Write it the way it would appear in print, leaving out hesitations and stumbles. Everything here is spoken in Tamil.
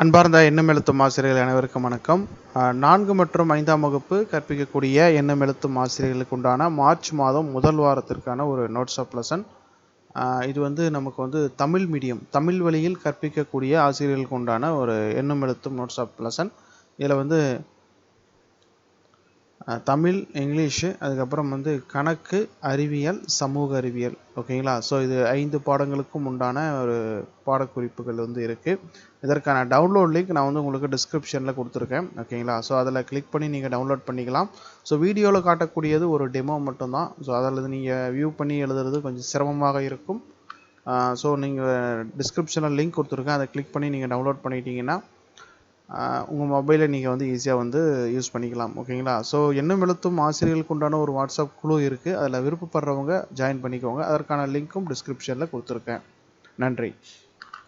அன்பார்ந்த எண்ணும் எழுத்தும் ஆசிரியர்கள் அனைவருக்கும் வணக்கம். 4 மற்றும் 5ஆம் வகுப்பு கற்பிக்கக்கூடிய எண்ணும் எழுத்தும் ஆசிரியர்களுக்கு உண்டான மார்ச் மாதம் முதல் வாரத்திற்கான ஒரு நோட்ஸ் ஆஃப் லெசன். இது வந்து நமக்கு தமிழ் மீடியம், தமிழ் வழியில் கற்பிக்கக்கூடிய ஆசிரியர்களுக்கு உண்டான ஒரு எண்ணும் எழுத்தும் நோட்ஸ் ஆஃப் லெசன். இதில் தமிழ், இங்கிலீஷு, அதுக்கப்புறம் கணக்கு, அறிவியல், சமூக அறிவியல், ஓகேங்களா. ஸோ இது 5 பாடங்களுக்கும் உண்டான ஒரு பாடக்குறிப்புகள் இருக்குது. இதற்கான டவுன்லோட் லிங்க் நான் உங்களுக்கு டிஸ்கிரிப்ஷனில் கொடுத்துருக்கேன், ஓகேங்களா. ஸோ அதில் கிளிக் பண்ணி நீங்கள் டவுன்லோட் பண்ணிக்கலாம். ஸோ வீடியோவில் காட்டக்கூடியது ஒரு டெமோ மட்டும்தான். ஸோ அதில் நீங்கள் வியூ பண்ணி எழுதுறது கொஞ்சம் சிரமமாக இருக்கும். ஸோ நீங்கள் டிஸ்கிரிப்ஷனில் லிங்க் கொடுத்துருக்கேன், அதை கிளிக் பண்ணி நீங்கள் டவுன்லோட் பண்ணிட்டீங்கன்னா உங்கள் மொபைலை நீங்கள் ஈஸியாக யூஸ் பண்ணிக்கலாம், ஓகேங்களா. ஸோ எண்ணும் எழுத்தும் ஆசிரியர்களுக்கு உண்டான ஒரு வாட்ஸ்அப் குழு இருக்குது. அதில் விருப்பப்படுறவங்க ஜாயின் பண்ணிக்கோங்க. அதற்கான லிங்க்கும் டிஸ்கிரிப்ஷனில் கொடுத்துருக்கேன். நன்றி.